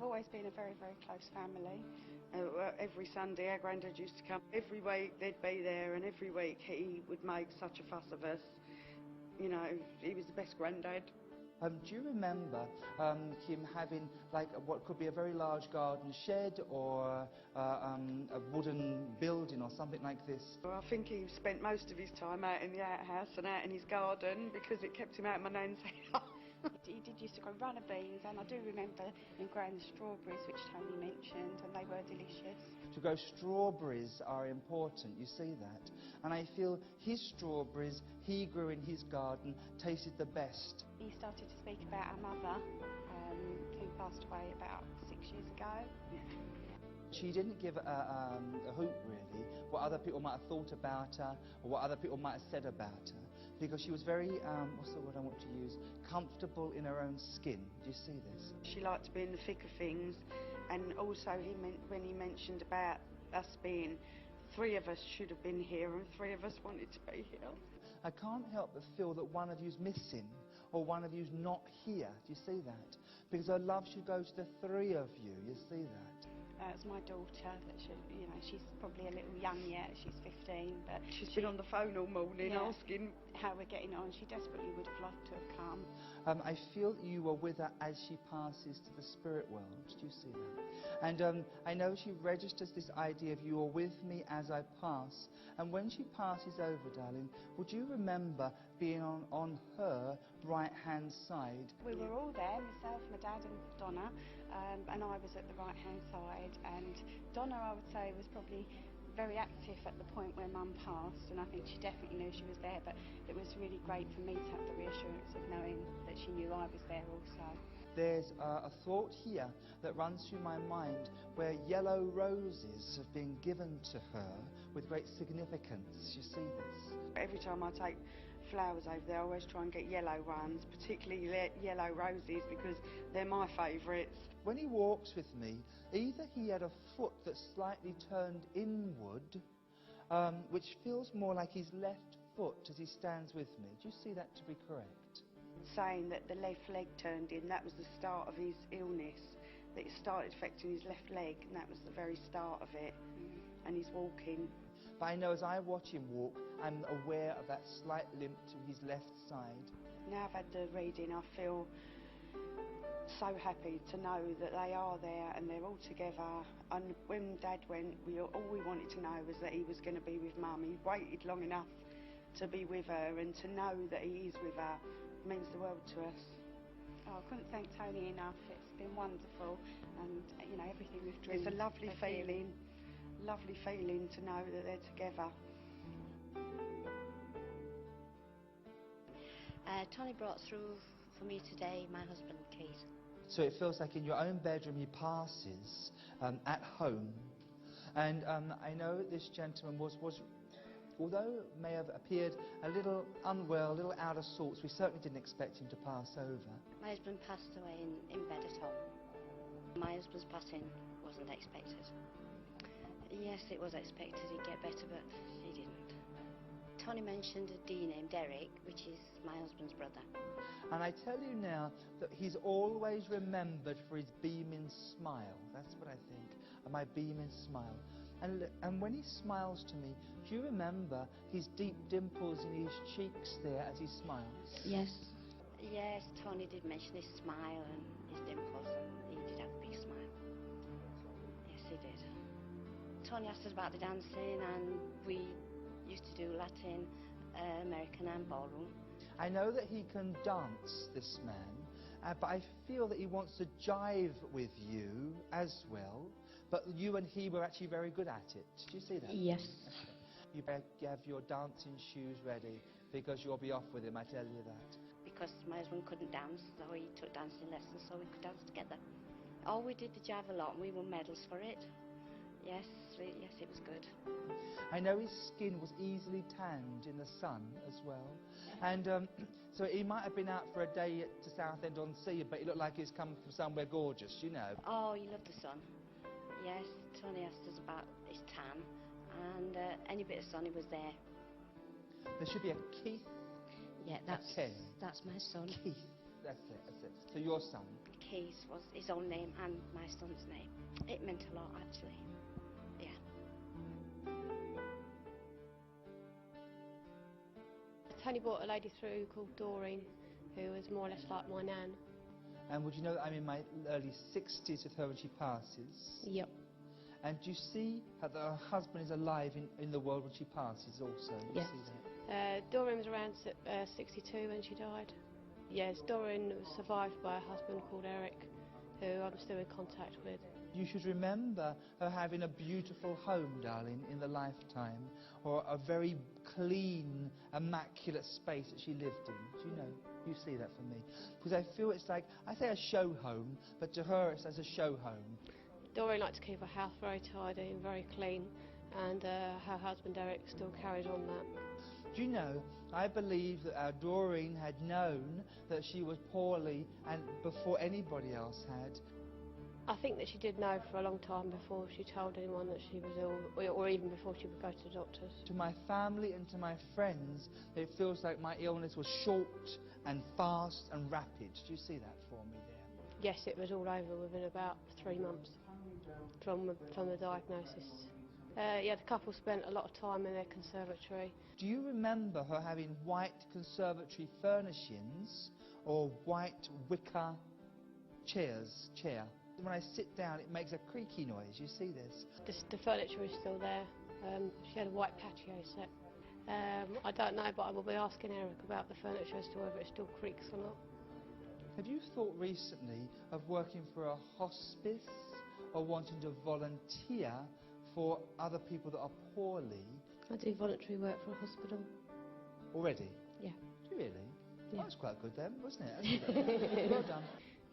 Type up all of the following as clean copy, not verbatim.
We've always been a very, very close family. Every Sunday our granddad used to come. Every week they'd be there, and every week he would make such a fuss of us. You know, he was the best granddad. Do you remember him having like what could be a very large garden shed or a wooden building or something like this? Well, I think he spent most of his time out in the outhouse and out in his garden because it kept him out of my nan's house. He did used to grow runner beans, and I do remember him growing the strawberries, which Tony mentioned, and they were delicious. To grow strawberries are important, you see that. And I feel his strawberries he grew in his garden tasted the best. He started to speak about our mother, who passed away about 6 years ago. She didn't give a hoot, really, what other people might have thought about her or what other people might have said about her, because she was very, what's the word I want to use, comfortable in her own skin. Do you see this? She liked to be in the thick of things, and also when he mentioned about us being, 3 of us should have been here and 3 of us wanted to be here. I can't help but feel that one of you's missing or one of you's not here. Do you see that? Because her love should go to the 3 of you. You see that? It's my daughter, that she's probably a little young yet, she's 15, but she's been on the phone all morning asking how we're getting on. She desperately would have loved to have come. I feel that you were with her as she passes to the spirit world. Do you see that? And I know she registers this idea of you are with me as I pass. And when she passes over, darling, would you remember being on her right-hand side? We were all there, myself, my dad and Donna, and I was at the right-hand side. And Donna, I would say, was probably very active at the point where Mum passed, and I think she definitely knew she was there, but it was really great for me to have the reassurance of knowing that she knew I was there also. There's a thought here that runs through my mind where yellow roses have been given to her with great significance. You see this? Every time I take flowers over there, I always try and get yellow ones, particularly yellow roses, because they're my favourites. When he walks with me, either he had a foot that's slightly turned inward, which feels more like his left foot as he stands with me. Do you see that to be correct? Saying that the left leg turned in, that was the start of his illness, that it started affecting his left leg, and that was the very start of it, and he's walking. But I know as I watch him walk, I'm aware of that slight limp to his left side. Now I've had the reading, I feel so happy to know that they are there and they're all together. And when Dad went, all we wanted to know was that he was going to be with Mum. He waited long enough to be with her, and to know that he is with her means the world to us. Oh, I couldn't thank Tony enough. It's been wonderful, and everything we've dreamed. It's a lovely feeling to know that they're together. Tony brought through for me today my husband Keith. So it feels like in your own bedroom he passes at home, and I know that this gentleman was, although may have appeared a little unwell, a little out of sorts, we certainly didn't expect him to pass over. My husband passed away in bed at home. My husband's passing wasn't expected. Yes, it was expected he'd get better, but he didn't. Tony mentioned a D named Derek, which is my husband's brother. And I tell you now that he's always remembered for his beaming smile. That's what I think, my beaming smile. And when he smiles to me, do you remember his deep dimples in his cheeks there as he smiles? Yes. Yes, Tony did mention his smile and his dimples, and he did have a big smile. Yes, he did. Tony asked us about the dancing, and we used to do Latin, American and ballroom. I know that he can dance, this man, but I feel that he wants to jive with you as well. But you and he were actually very good at it. Did you see that? Yes. You better have your dancing shoes ready, because you'll be off with him, I tell you that. Because my husband couldn't dance, so he took dancing lessons so we could dance together. Oh, we did the jive a lot, and we won medals for it. Yes, yes, it was good. I know his skin was easily tanned in the sun as well. And so he might have been out for a day to Southend on Sea, but he looked like he's come from somewhere gorgeous, you know. Oh, he loved the sun. Yes, Tony asked us about his tan, and any bit of sun, he was there. There should be a Keith. Yeah, that's my son. Keith, that's it, that's it. So your son. keys was his own name and my son's name. It meant a lot, actually. Yeah. Tony brought a lady through called Doreen, who was more or less like my nan. And would you know that I'm in my early 60s with her when she passes? Yep. And do you see how her husband is alive in the world when she passes also? You Yes. see that? Doreen was around 62 when she died. Yes, Doreen was survived by a husband called Eric, who I'm still in contact with. You should remember her having a beautiful home, darling, in the lifetime, or a very clean, immaculate space that she lived in. Do you know? You see that for me. Because I feel it's like, I say a show home, but to her it's as a show home. Doreen liked to keep her house very tidy and very clean, and her husband Eric still carried on that. Do you know, I believe that our Doreen had known that she was poorly and before anybody else had. I think that she did know for a long time before she told anyone that she was ill, or even before she would go to the doctors. To my family and to my friends, it feels like my illness was short and fast and rapid. Do you see that for me there? Yes, it was all over within about 3 months from the diagnosis. Yeah, the couple spent a lot of time in their conservatory. Do you remember her having white conservatory furnishings or white wicker chair? When I sit down, it makes a creaky noise. You see this? The furniture is still there. She had a white patio set. I don't know, but I will be asking Eric about the furniture as to whether it still creaks or not. Have you thought recently of working for a hospice or wanting to volunteer for other people that are poorly? I do voluntary work for a hospital. Already? Yeah. Do you really? Yeah. Oh, that's quite good then, wasn't it? Well done.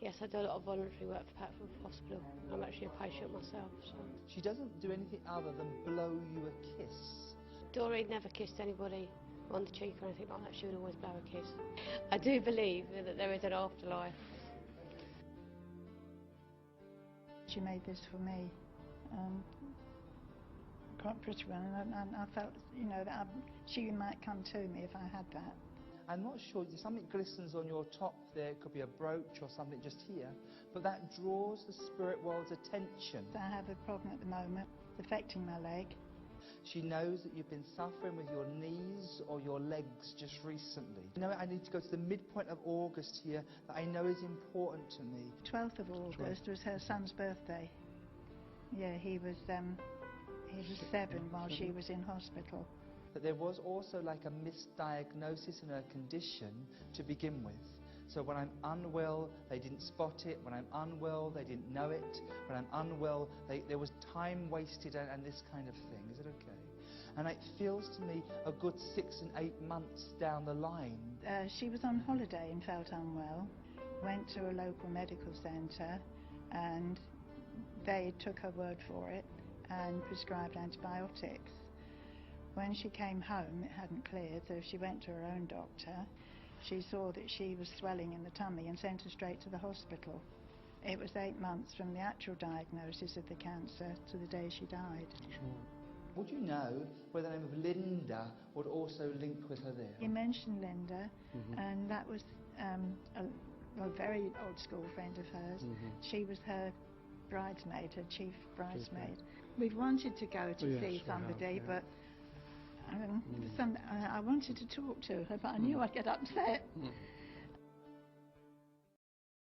Yes, I do a lot of voluntary work for Patford Hospital. I'm actually a patient myself. So. She doesn't do anything other than blow you a kiss. Doreen never kissed anybody on the cheek or anything like that. She would always blow a kiss. I do believe that there is an afterlife. She made this for me. Quite a pretty one, and I felt, you know, that she might come to me if I had that. I'm not sure, something glistens on your top there, it could be a brooch or something just here, but that draws the spirit world's attention. I have a problem at the moment, it's affecting my leg. She knows that you've been suffering with your knees or your legs just recently. You know, I need to go to the midpoint of August here that I know is important to me. 12th of August was her son's birthday. Yeah, he was 7 while she was in hospital. But there was also like a misdiagnosis in her condition to begin with. So when I'm unwell, they didn't spot it. When I'm unwell, they didn't know it. When I'm unwell, there was time wasted and this kind of thing. Is it okay? And it feels to me a good 6 and 8 months down the line. She was on holiday and felt unwell. Went to a local medical centre and they took her word for it and prescribed antibiotics. When she came home, it hadn't cleared, so she went to her own doctor. She saw that she was swelling in the tummy and sent her straight to the hospital. It was 8 months from the actual diagnosis of the cancer to the day she died. Would you know where the name of Linda would also link with her there? You mentioned Linda, and that was a very old school friend of hers. She was her bridesmaid, her chief bridesmaid. We've wanted to go to see somebody, but I wanted to talk to her, but I knew I'd get upset.